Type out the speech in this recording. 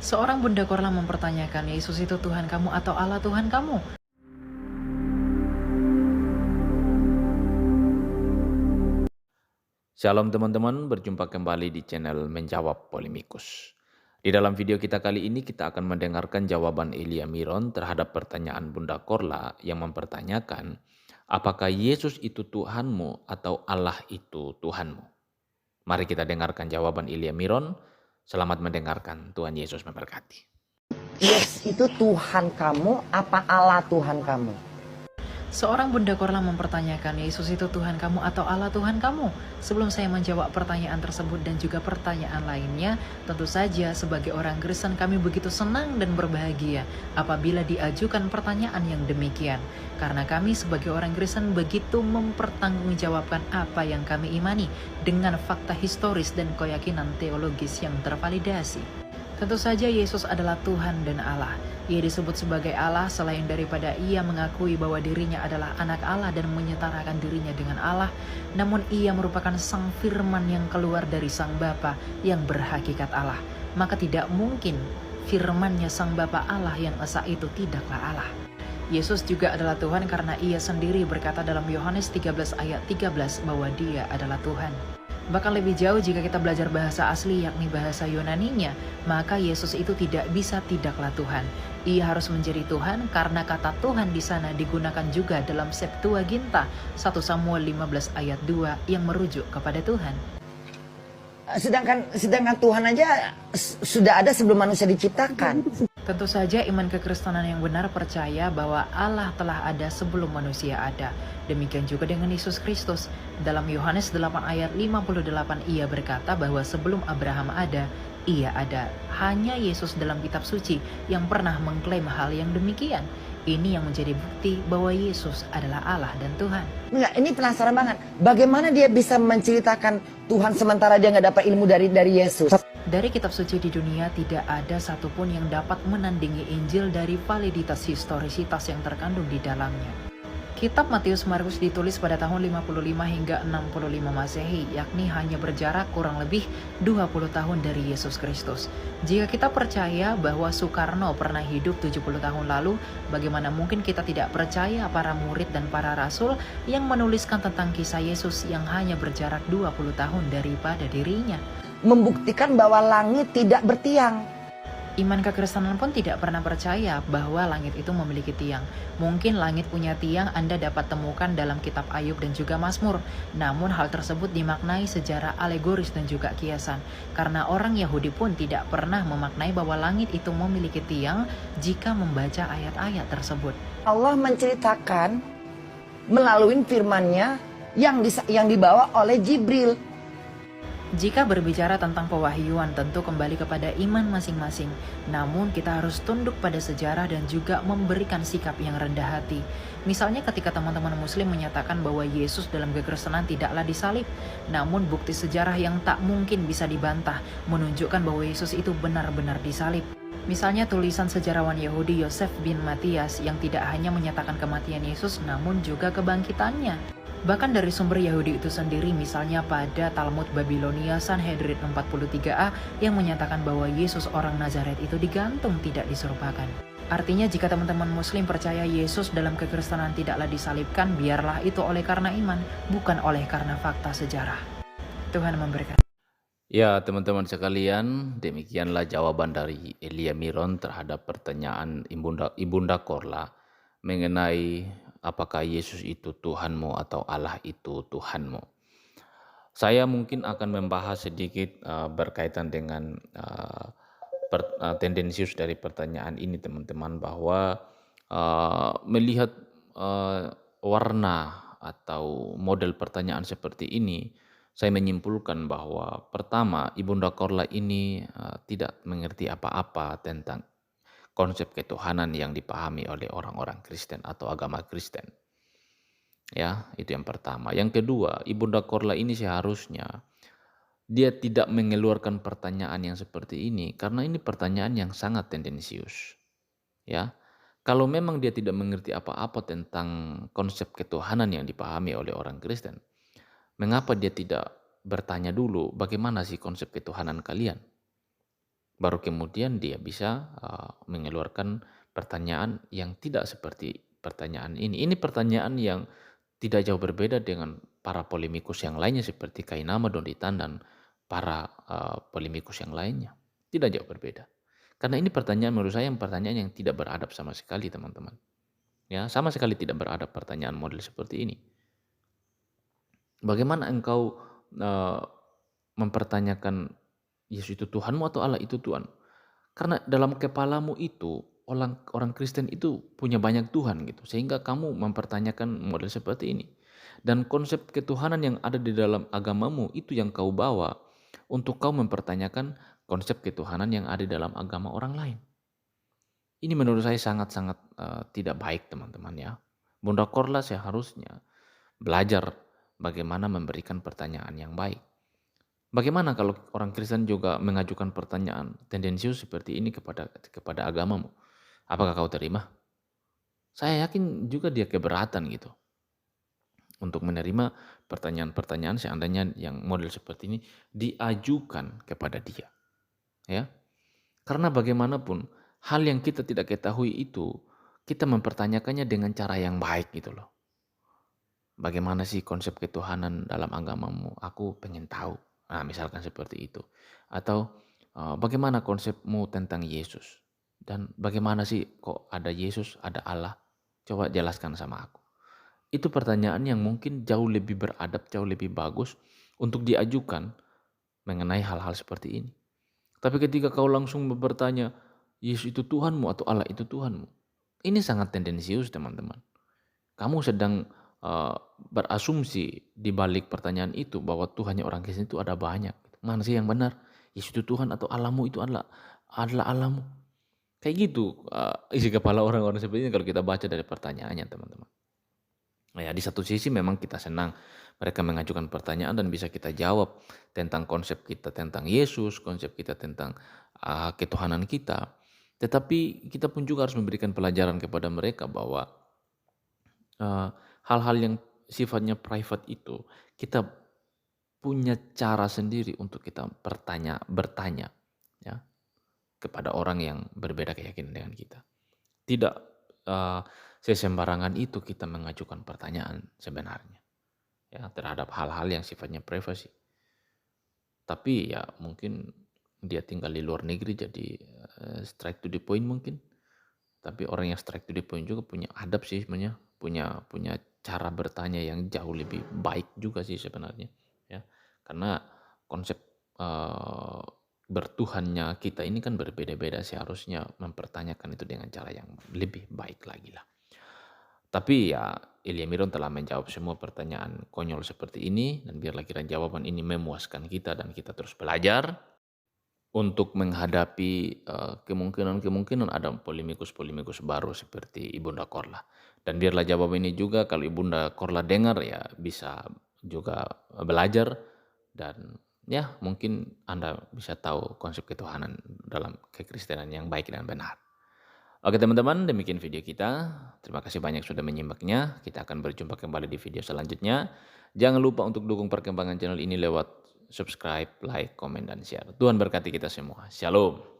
Seorang Bunda Korla mempertanyakan, Yesus itu Tuhan kamu atau Allah Tuhan kamu? Shalom teman-teman, berjumpa kembali di channel Menjawab Polemikus. Di dalam video kita kali ini kita akan mendengarkan jawaban Elia Miron terhadap pertanyaan Bunda Korla yang mempertanyakan, apakah Yesus itu Tuhanmu atau Allah itu Tuhanmu? Mari kita dengarkan jawaban Elia Miron. Selamat mendengarkan, Tuhan Yesus memberkati. Yesus itu Tuhan kamu apa Allah Tuhan kamu? Seorang Bunda Korla mempertanyakan, Yesus itu Tuhan kamu atau Allah Tuhan kamu? Sebelum saya menjawab pertanyaan tersebut dan juga pertanyaan lainnya, tentu saja sebagai orang Kristen kami begitu senang dan berbahagia apabila diajukan pertanyaan yang demikian. Karena kami sebagai orang Kristen begitu mempertanggungjawabkan apa yang kami imani dengan fakta historis dan keyakinan teologis yang tervalidasi. Tentu saja Yesus adalah Tuhan dan Allah. Ia disebut sebagai Allah selain daripada ia mengakui bahwa dirinya adalah anak Allah dan menyetarakan dirinya dengan Allah, namun ia merupakan Sang Firman yang keluar dari Sang Bapa yang berhakikat Allah. Maka tidak mungkin firman-Nya Sang Bapa Allah yang esa itu tidaklah Allah. Yesus juga adalah Tuhan karena ia sendiri berkata dalam Yohanes 13 ayat 13 bahwa dia adalah Tuhan. Bahkan lebih jauh jika kita belajar bahasa asli yakni bahasa Yunaninya, maka Yesus itu tidak bisa tidaklah Tuhan. Ia harus menjadi Tuhan karena kata Tuhan di sana digunakan juga dalam Septuaginta 1 Samuel 15 ayat 2 yang merujuk kepada Tuhan. Sedangkan Tuhan aja sudah ada sebelum manusia diciptakan. Tentu saja iman kekristenan yang benar percaya bahwa Allah telah ada sebelum manusia ada. Demikian juga dengan Yesus Kristus. Dalam Yohanes 8 ayat 58 ia berkata bahwa sebelum Abraham ada, ia ada. Hanya Yesus dalam kitab suci yang pernah mengklaim hal yang demikian. Ini yang menjadi bukti bahwa Yesus adalah Allah dan Tuhan. Enggak, ini penasaran banget. Bagaimana dia bisa menceritakan Tuhan sementara dia nggak dapat ilmu dari Yesus? Dari kitab suci di dunia tidak ada satupun yang dapat menandingi Injil dari validitas historisitas yang terkandung di dalamnya. Kitab Matius Markus ditulis pada tahun 55 hingga 65 Masehi, yakni hanya berjarak kurang lebih 20 tahun dari Yesus Kristus. Jika kita percaya bahwa Soekarno pernah hidup 70 tahun lalu, bagaimana mungkin kita tidak percaya para murid dan para rasul yang menuliskan tentang kisah Yesus yang hanya berjarak 20 tahun daripada dirinya? Membuktikan bahwa langit tidak bertiang. Iman kekristenan pun tidak pernah percaya bahwa langit itu memiliki tiang. Mungkin langit punya tiang Anda dapat temukan dalam kitab Ayub dan juga Mazmur. Namun hal tersebut dimaknai secara alegoris dan juga kiasan. Karena orang Yahudi pun tidak pernah memaknai bahwa langit itu memiliki tiang jika membaca ayat-ayat tersebut. Allah menceritakan melalui firman-Nya yang dibawa oleh Jibril. Jika berbicara tentang pewahyuan tentu kembali kepada iman masing-masing. Namun kita harus tunduk pada sejarah dan juga memberikan sikap yang rendah hati. Misalnya ketika teman-teman muslim menyatakan bahwa Yesus dalam kekristenan tidaklah disalib. Namun bukti sejarah yang tak mungkin bisa dibantah menunjukkan bahwa Yesus itu benar-benar disalib. Misalnya tulisan sejarawan Yahudi Yosef bin Matias yang tidak hanya menyatakan kematian Yesus namun juga kebangkitannya. Bahkan dari sumber Yahudi itu sendiri, misalnya pada Talmud Babilonia Sanhedrin 43a yang menyatakan bahwa Yesus orang Nazaret itu digantung, tidak diserupakan. Artinya jika teman-teman muslim percaya Yesus dalam kekristenan tidaklah disalibkan, biarlah itu oleh karena iman, bukan oleh karena fakta sejarah. Tuhan memberkati. Ya teman-teman sekalian, demikianlah jawaban dari Elia Miron terhadap pertanyaan Ibunda Korla mengenai apakah Yesus itu Tuhanmu atau Allah itu Tuhanmu. Saya mungkin akan membahas sedikit berkaitan dengan tendensius dari pertanyaan ini teman-teman, bahwa melihat warna atau model pertanyaan seperti ini, saya menyimpulkan bahwa pertama, Ibunda Korla ini tidak mengerti apa-apa tentang konsep ketuhanan yang dipahami oleh orang-orang Kristen atau agama Kristen. Ya, itu yang pertama. Yang kedua, Ibunda Korla ini seharusnya dia tidak mengeluarkan pertanyaan yang seperti ini karena ini pertanyaan yang sangat tendensius. Ya. Kalau memang dia tidak mengerti apa-apa tentang konsep ketuhanan yang dipahami oleh orang Kristen, mengapa dia tidak bertanya dulu bagaimana sih konsep ketuhanan kalian? Baru kemudian dia bisa mengeluarkan pertanyaan yang tidak seperti pertanyaan ini. Ini pertanyaan yang tidak jauh berbeda dengan para polemikus yang lainnya seperti Kainama, Donitan, dan para polemikus yang lainnya. Tidak jauh berbeda. Karena ini pertanyaan menurut saya pertanyaan yang tidak beradab sama sekali, teman-teman. Ya, sama sekali tidak beradab pertanyaan model seperti ini. Bagaimana engkau mempertanyakan Yesus itu Tuhanmu atau Allah itu Tuhan? Karena dalam kepalamu itu orang Kristen itu punya banyak Tuhan gitu, sehingga kamu mempertanyakan model seperti ini. Dan konsep ketuhanan yang ada di dalam agamamu itu yang kau bawa untuk kau mempertanyakan konsep ketuhanan yang ada di dalam agama orang lain. Ini menurut saya sangat-sangat tidak baik, teman-teman ya. Bunda Korla seharusnya belajar bagaimana memberikan pertanyaan yang baik. Bagaimana kalau orang Kristen juga mengajukan pertanyaan tendensius seperti ini kepada agamamu? Apakah kau terima? Saya yakin juga dia keberatan gitu untuk menerima pertanyaan-pertanyaan seandainya yang model seperti ini diajukan kepada dia. Ya, karena bagaimanapun hal yang kita tidak ketahui itu kita mempertanyakannya dengan cara yang baik gitu loh. Bagaimana sih konsep ketuhanan dalam agamamu? Aku pengen tahu. Nah, misalkan seperti itu. Atau bagaimana konsepmu tentang Yesus? Dan bagaimana sih kok ada Yesus, ada Allah? Coba jelaskan sama aku. Itu pertanyaan yang mungkin jauh lebih beradab, jauh lebih bagus untuk diajukan mengenai hal-hal seperti ini. Tapi ketika kau langsung bertanya, Yesus itu Tuhanmu atau Allah itu Tuhanmu? Ini sangat tendensius, teman-teman. Kamu sedang berasumsi di balik pertanyaan itu bahwa Tuhannya orang Kristen itu ada banyak. Mana sih yang benar? Yesus itu Tuhan atau Allahmu itu adalah Allahmu? Kayak gitu isi kepala orang-orang seperti ini kalau kita baca dari pertanyaannya, teman-teman. Nah, ya, di satu sisi memang kita senang mereka mengajukan pertanyaan dan bisa kita jawab tentang konsep kita tentang Yesus, konsep kita tentang ketuhanan kita. Tetapi kita pun juga harus memberikan pelajaran kepada mereka bahwa hal-hal yang sifatnya private itu kita punya cara sendiri untuk kita bertanya ya kepada orang yang berbeda keyakinan dengan kita. Tidak sesembarangan itu kita mengajukan pertanyaan sebenarnya ya terhadap hal-hal yang sifatnya privasi. Tapi ya mungkin dia tinggal di luar negeri jadi straight to the point mungkin. Tapi orang yang straight to the point juga punya adab sih sebenarnya, punya cara bertanya yang jauh lebih baik juga sih sebenarnya, ya. Karena konsep bertuhannya kita ini kan berbeda-beda, seharusnya mempertanyakan itu dengan cara yang lebih baik lagi lah. Tapi ya Ilya Miron telah menjawab semua pertanyaan konyol seperti ini dan biarlah kiranya jawaban ini memuaskan kita dan kita terus belajar untuk menghadapi kemungkinan-kemungkinan ada polemikus-polemikus baru seperti Ibunda Korla. Dan biarlah jawab ini juga kalau Ibunda Korla dengar ya bisa juga belajar dan ya mungkin Anda bisa tahu konsep ketuhanan dalam kekristenan yang baik dan benar. Oke teman-teman, demikian video kita. Terima kasih banyak sudah menyimaknya. Kita akan berjumpa kembali di video selanjutnya. Jangan lupa untuk dukung perkembangan channel ini lewat subscribe, like, komen, dan share. Tuhan berkati kita semua. Shalom.